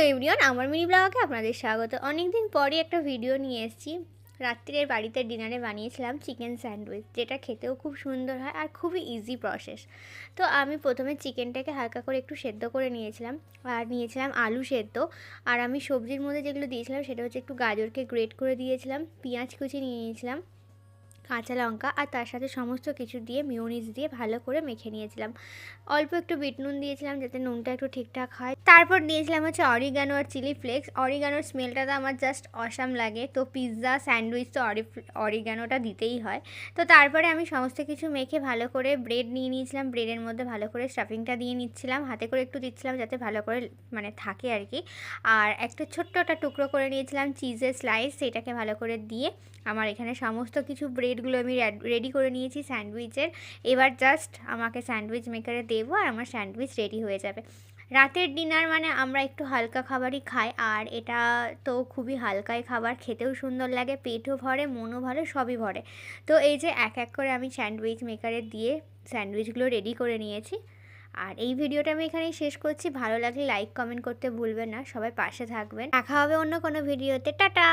Everyone, আমার mini ব্লগে আপনাদের স্বাগত। অনেক দিন পরই একটা ভিডিও নিয়ে এসেছি। রাত্রির বাড়িতে ডিনারে বানিয়েছিলাম চিকেন স্যান্ডউইচ, যেটা খেতেও খুব সুন্দর হয় আর খুবই ইজি প্রসেস। তো আমি প্রথমে চিকেনটাকে হালকা করে একটু সেদ্ধ করে নিয়েছিলাম, আর নিয়েছিলাম আলু সেদ্ধ। আর আমি সবজির মধ্যে যেগুলো দিয়েছিলাম সেটা হচ্ছে একটু গাজরকে গ্রেট করে দিয়েছিলাম, পেঁয়াজ কুচি নিয়ে নিয়েছিলাম, কাঁচা লঙ্কা, আর তার সাথে সমস্ত কিছু দিয়ে মিউনিস দিয়ে ভালো করে মেখে নিয়েছিলাম। অল্প একটু বিট নুন দিয়েছিলাম যাতে নুনটা একটু ঠিকঠাক হয়। তারপর দিয়েছিলাম হচ্ছে অরিগানো আর চিলি ফ্লেক্স। অরিগানোর স্মেলটা তো আমার জাস্ট অসাম লাগে, তো পিৎজা স্যান্ডউইচ তো অরিগানোটা দিতেই হয়। তো তারপরে আমি সমস্ত কিছু মেখে ভালো করে ব্রেড নিয়ে নিয়েছিলাম, ব্রেডের মধ্যে ভালো করে স্টাফিংটা দিয়ে নিচ্ছিলাম, হাতে করে একটু দিচ্ছিলাম যাতে ভালো করে মানে থাকে আর কি। আর একটা ছোট্ট একটা টুকরো করে নিয়েছিলাম চিজের স্লাইস, সেটাকে ভালো করে দিয়ে আমার এখানে সমস্ত কিছু ব্রেডগুলো আমি রেডি করে নিয়েছি স্যান্ডউইচের। এবার জাস্ট আমাকে স্যান্ডউইচ মেকারে দেবো আর আমার স্যান্ডউইচ রেডি হয়ে যাবে। রাতের ডিনার মানে আমরা একটু হালকা খাবারই খাই, আর এটা তো খুবই হালকাই খাবার, খেতেও সুন্দর লাগে, পেটও ভরে, মনও ভালো, সবই ভরে। তো এই যে এক এক করে আমি স্যান্ডউইচ মেকারে দিয়ে স্যান্ডউইচগুলো রেডি করে নিয়েছি। আর এই ভিডিওটা আমি এখানেই শেষ করছি। ভালো লাগলে লাইক কমেন্ট করতে ভুলবেন না, সবাই পাশে থাকবেন। দেখা হবে অন্য কোনো ভিডিওতে। টাটা।